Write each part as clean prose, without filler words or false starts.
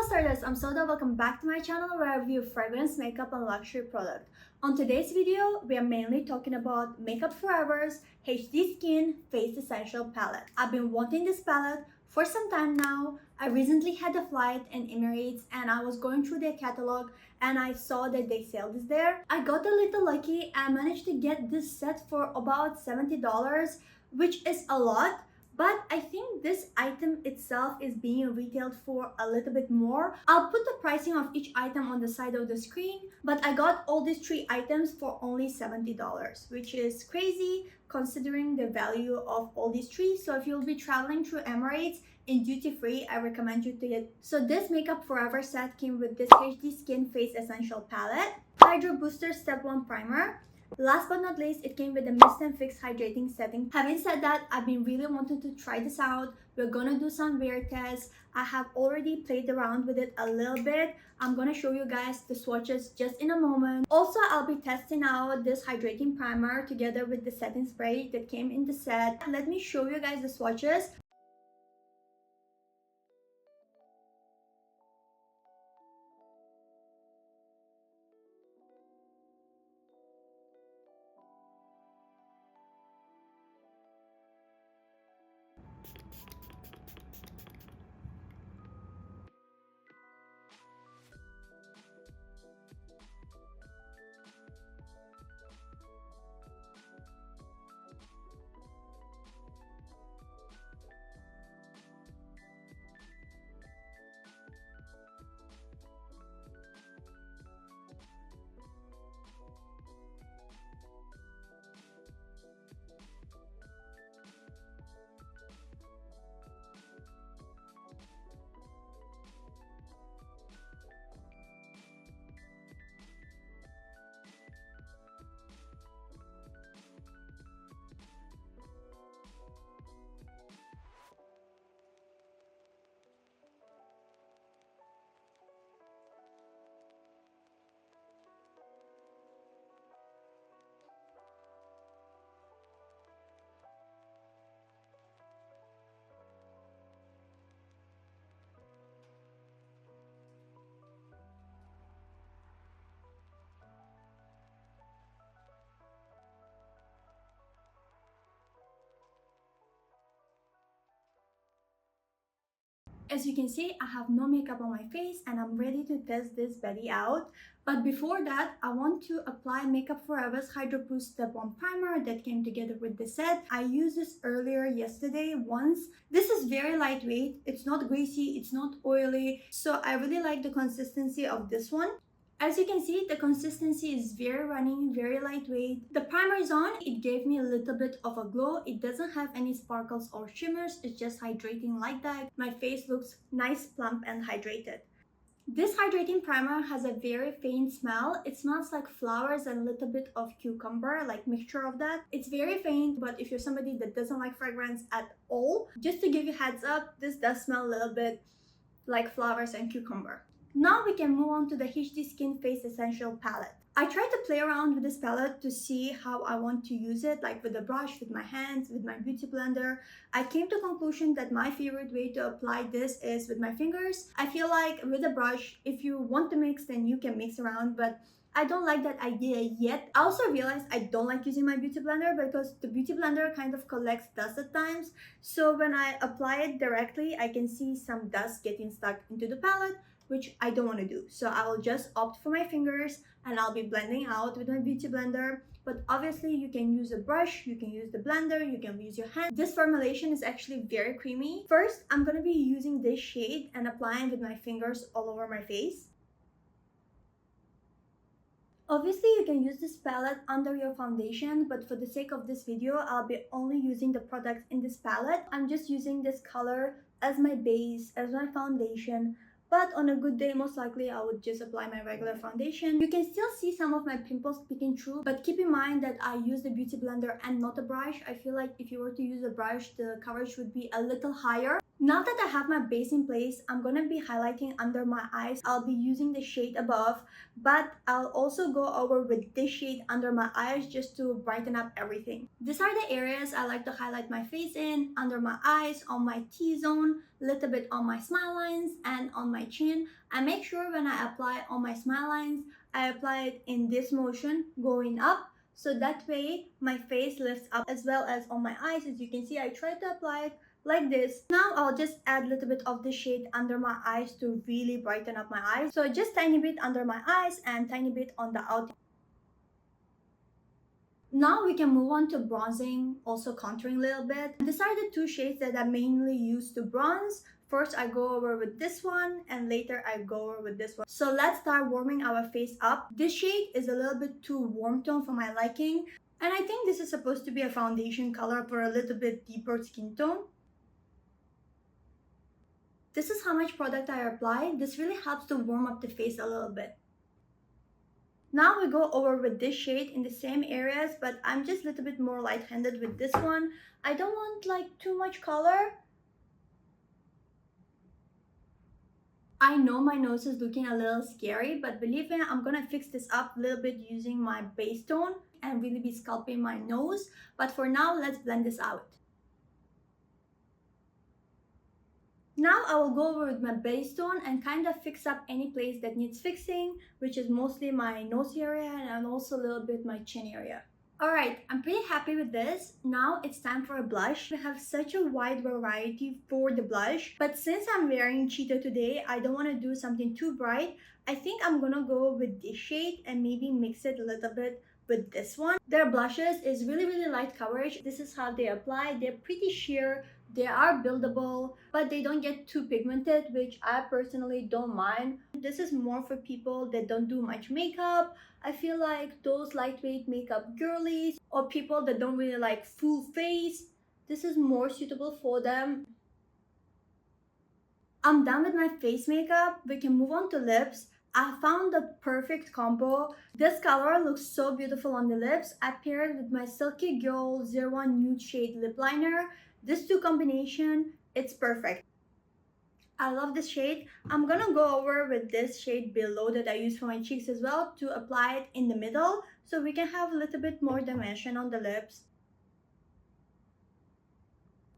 Stardust, I'm Soda. Welcome back to my channel where I review fragrance, makeup, and luxury product. On today's video, we are mainly talking about Makeup Forever's HD Skin Face Essential Palette. I've been wanting this palette for some time now. I recently had a flight in Emirates and I was going through their catalog and I saw that they sell this there. I got a little lucky and managed to get this set for about $70, which is a lot. But I think this item itself is being retailed for a little bit more. I'll put the pricing of each item on the side of the screen, but I got all these 3 items for only $70, which is crazy considering the value of all these 3. So if you'll be traveling through Emirates in duty free, I recommend you to get. So this Makeup Forever set came with this HD Skin Face Essential Palette, Hydro Booster Step 1 Primer. Last but not least, it came with a Mist and Fix Hydrating Setting. Having said that, I've been really wanting to try this out. We're gonna do some wear tests. I have already played around with it a little bit. I'm gonna show you guys the swatches just in a moment. Also, I'll be testing out this hydrating primer together with the setting spray that came in the set. Let me show you guys the swatches. As you can see, I have no makeup on my face and I'm ready to test this baddie out. But before that, I want to apply Makeup Forever's Hydro Boost Step 1 Primer that came together with the set. I used this earlier yesterday once. This is very lightweight. It's not greasy, it's not oily. So I really like the consistency of this one. As you can see, the consistency is very runny, very lightweight. The primer is on, it gave me a little bit of a glow. It doesn't have any sparkles or shimmers, it's just hydrating like that. My face looks nice, plump, and hydrated. This hydrating primer has a very faint smell. It smells like flowers and a little bit of cucumber, like mixture of that. It's very faint, but if you're somebody that doesn't like fragrance at all, just to give you heads up, this does smell a little bit like flowers and cucumber. Now we can move on to the HD Skin Face Essential Palette. I tried to play around with this palette to see how I want to use it, like with a brush, with my hands, with my beauty blender. I came to the conclusion that my favorite way to apply this is with my fingers. I feel like with a brush, if you want to mix, then you can mix around, but I don't like that idea yet. I also realized I don't like using my beauty blender because the beauty blender kind of collects dust at times. So when I apply it directly, I can see some dust getting stuck into the palette, which I don't want to do. So I will just opt for my fingers and I'll be blending out with my beauty blender. But obviously you can use a brush, you can use the blender, you can use your hand. This formulation is actually very creamy. First, I'm going to be using this shade and applying with my fingers all over my face. Obviously, you can use this palette under your foundation, but for the sake of this video, I'll be only using the products in this palette. I'm just using this color as my base, as my foundation. But on a good day, most likely I would just apply my regular foundation. You can still see some of my pimples peeking through, but keep in mind that I use the beauty blender and not a brush. I feel like if you were to use a brush, the coverage would be a little higher. Now that I have my base in place, I'm gonna be highlighting under my eyes. I'll be using the shade above, but I'll also go over with this shade under my eyes just to brighten up everything. These are the areas I like to highlight my face in, under my eyes, on my T-zone, a little bit on my smile lines, and on my chin. I make sure when I apply on my smile lines, I apply it in this motion, going up, so that way my face lifts up, as well as on my eyes. As you can see, I try to apply it like this. Now I'll just add a little bit of the shade under my eyes to really brighten up my eyes. So just tiny bit under my eyes and tiny bit on the outer. Now we can move on to bronzing, also contouring a little bit. These are the two shades that I mainly use to bronze. First I go over with this one and later I go over with this one. So let's start warming our face up. This shade is a little bit too warm tone for my liking. And I think this is supposed to be a foundation color for a little bit deeper skin tone. This is how much product I apply. This really helps to warm up the face a little bit. Now we go over with this shade in the same areas, but I'm just a little bit more light-handed with this one. I don't want like too much color. I know my nose is looking a little scary, but believe me, I'm gonna fix this up a little bit using my base tone and really be sculpting my nose. But for now, let's blend this out. Now I will go over with my base tone and kind of fix up any place that needs fixing, which is mostly my nose area and also a little bit my chin area. Alright, I'm pretty happy with this. Now it's time for a blush. We have such a wide variety for the blush, but since I'm wearing Cheeto today, I don't want to do something too bright. I think I'm gonna go with this shade and maybe mix it a little bit with this one. Their blushes is really light coverage. This is how they apply. They're pretty sheer. They are buildable, but they don't get too pigmented, which I personally don't mind. This is more for people that don't do much makeup. I feel like those lightweight makeup girlies or people that don't really like full face, this is more suitable for them. I'm done with my face makeup. We can move on to lips. I found the perfect combo. This color looks so beautiful on the lips. I paired it with my Silky Girl 01 Nude Shade Lip Liner. This two combination, it's perfect. I love this shade. I'm gonna go over with this shade below that I use for my cheeks as well to apply it in the middle so we can have a little bit more dimension on the lips.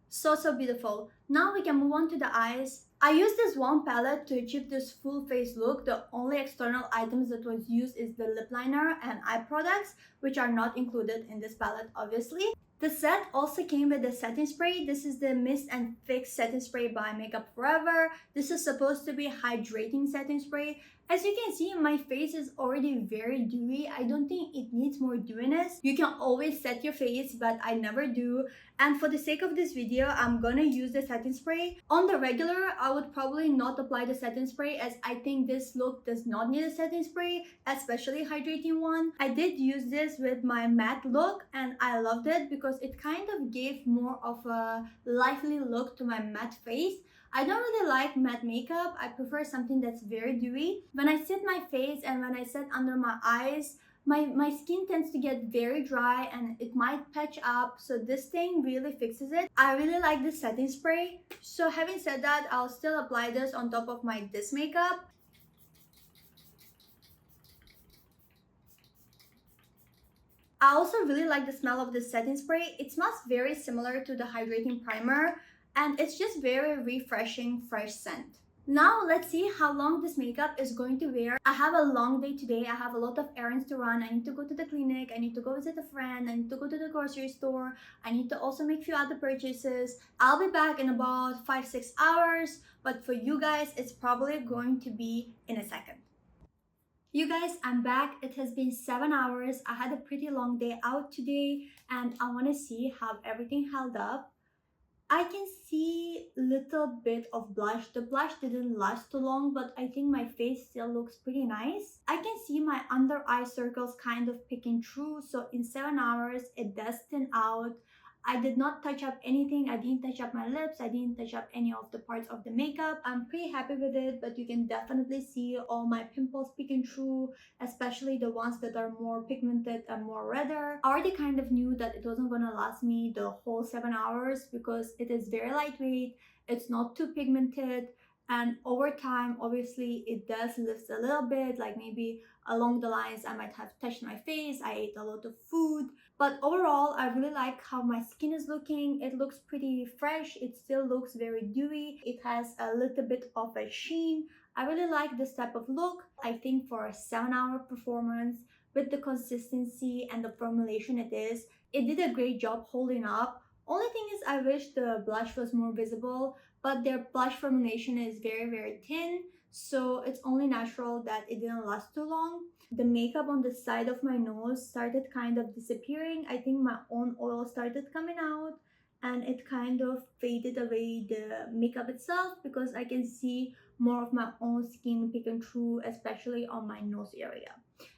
So beautiful. Now we can move on to the eyes. I used this one palette to achieve this full face look. The only external items that was used is the lip liner and eye products, which are not included in this palette obviously. The set also came with a setting spray. This is the Mist and Fix setting spray by Makeup Forever. This is supposed to be hydrating setting spray. As you can see, my face is already very dewy. I don't think it needs more dewiness. You can always set your face, but I never do. And for the sake of this video, I'm gonna use the setting spray. On the regular, I would probably not apply the setting spray as I think this look does not need a setting spray, especially hydrating one. I did use this with my matte look and I loved it because it kind of gave more of a lively look to my matte face. I don't really like matte makeup. I prefer something that's very dewy. When I set my face and when I set under my eyes, my skin tends to get very dry and it might patch up, so this thing really fixes it. I really like this setting spray. So having said that, I'll still apply this on top of my this makeup. I also really like the smell of this setting spray. It smells very similar to the hydrating primer and it's just very refreshing, fresh scent. Now let's see how long this makeup is going to wear. I have a long day today. I have a lot of errands to run. I need to go to the clinic. I need to go visit a friend. I need to go to the grocery store. I need to also make a few other purchases. I'll be back in about 5-6 hours, but for you guys, it's probably going to be in a second. You guys, I'm back. It has been 7 hours. I had a pretty long day out today and I want to see how everything held up. I can see a little bit of blush. The blush didn't last too long, but I think my face still looks pretty nice. I can see my under eye circles kind of picking through, so in 7 hours it does thin out. I did not touch up anything. I didn't touch up my lips. I didn't touch up any of the parts of the makeup. I'm pretty happy with it, but you can definitely see all my pimples peeking through, especially the ones that are more pigmented and more redder. I already kind of knew that it wasn't gonna last me the whole 7 hours because it is very lightweight It's not too pigmented, and over time, obviously, it does lift a little bit, like maybe along the lines I might have touched my face, I ate a lot of food. But overall, I really like how my skin is looking. It looks pretty fresh. It still looks very dewy. It has a little bit of a sheen. I really like this type of look. I think for a 7-hour performance with the consistency and the formulation it did a great job holding up. Only thing is I wish the blush was more visible, but their blush formulation is very thin, so it's only natural that it didn't last too long. The makeup on the side of my nose started kind of disappearing. I think my own oil started coming out and it kind of faded away the makeup itself because I can see more of my own skin peeking through, especially on my nose area.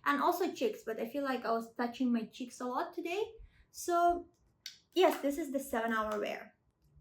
And also cheeks, but I feel like I was touching my cheeks a lot today. So yes, this is the 7-hour wear.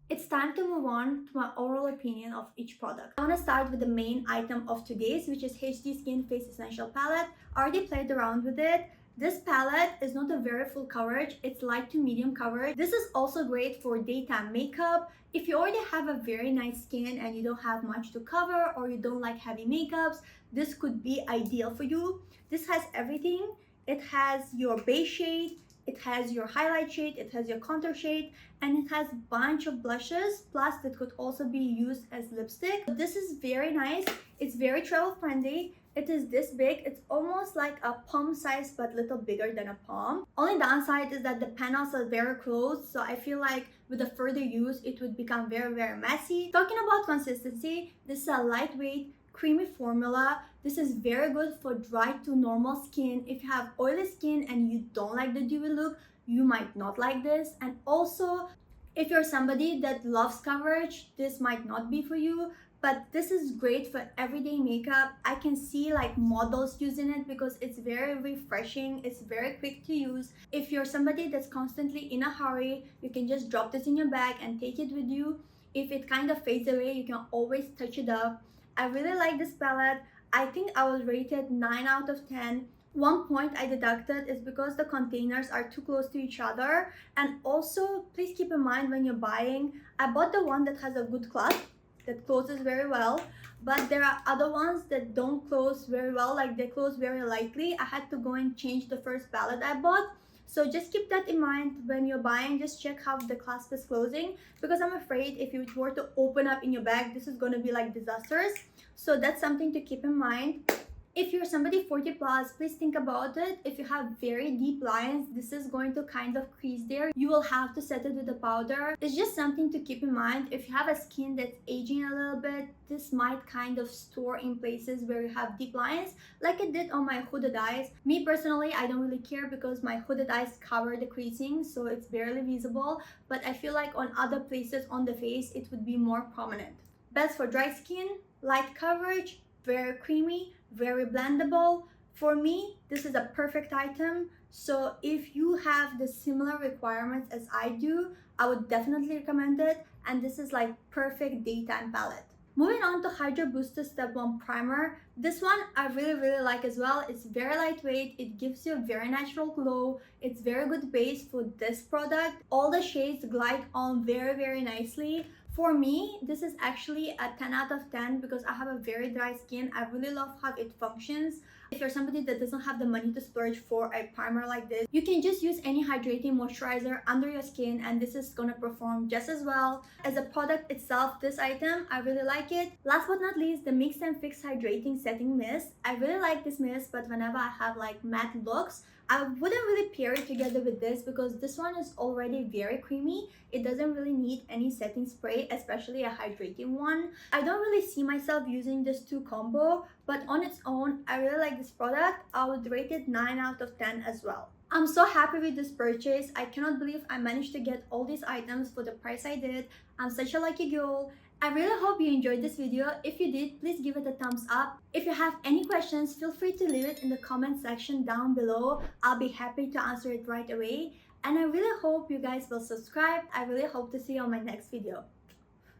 It's time to move on to my overall opinion of each product. I want to start with the main item of today's, which is HD Skin Face Essential Palette. I already played around with it. This palette is not a very full coverage, it's light to medium coverage. This is also great for daytime makeup. If you already have a very nice skin and you don't have much to cover or you don't like heavy makeups, this could be ideal for you. This has everything. It has your base shade, it has your highlight shade, it has your contour shade, and it has a bunch of blushes, plus that could also be used as lipstick. This is very nice. It's very travel friendly. It is this big. It's almost like a palm size but little bigger than a palm. Only downside is that the panels are very close, so I feel like with a further use it would become very messy. Talking about consistency, this is a lightweight creamy formula. This is very good for dry to normal skin. If you have oily skin and you don't like the dewy look, you might not like this. And also, if you're somebody that loves coverage, this might not be for you. But this is great for everyday makeup. I can see like models using it because it's very refreshing. It's very quick to use. If you're somebody that's constantly in a hurry, you can just drop this in your bag and take it with you. If it kind of fades away, you can always touch it up. I really like this palette. I think I was rated 9 out of 10. One point I deducted is because the containers are too close to each other. And also, please keep in mind when you're buying, I bought the one that has a good clasp, that closes very well. But there are other ones that don't close very well, like they close very lightly. I had to go and change the first palette I bought. So just keep that in mind when you're buying. Just check how the clasp is closing, because I'm afraid if you were to open up in your bag, this is going to be like disastrous. So that's something to keep in mind. If you're somebody 40 plus, please think about it. If you have very deep lines, this is going to kind of crease there. You will have to set it with a powder. It's just something to keep in mind. If you have a skin that's aging a little bit, this might kind of store in places where you have deep lines, like it did on my hooded eyes. Me personally, I don't really care because my hooded eyes cover the creasing, so it's barely visible. But I feel like on other places on the face, it would be more prominent. Best for dry skin, light coverage, very creamy, very blendable. For me, this is a perfect item. So if you have the similar requirements as I do, I would definitely recommend it. And this is like perfect daytime palette. Moving on to Hydro Booster Step 1 Primer. This one I really like as well. It's very lightweight. It gives you a very natural glow. It's very good base for this product. All the shades glide on very nicely. For me, this is actually a 10 out of 10 because I have a very dry skin. I really love how it functions. If you're somebody that doesn't have the money to splurge for a primer like this, you can just use any hydrating moisturizer under your skin and this is gonna perform just as well. As a product itself, this item, I really like it. Last but not least, the Mix and Fix Hydrating Setting Mist. I really like this mist, but whenever I have like matte looks, I wouldn't really pair it together with this because this one is already very creamy. It doesn't really need any setting spray, especially a hydrating one. I don't really see myself using this two combo, but on its own, I really like this product. I would rate it 9 out of 10 as well. I'm so happy with this purchase. I cannot believe I managed to get all these items for the price I did. I'm such a lucky girl. I really hope you enjoyed this video. If you did, please give it a thumbs up. If you have any questions, feel free to leave it in the comment section down below. I'll be happy to answer it right away. And I really hope you guys will subscribe. I really hope to see you on my next video.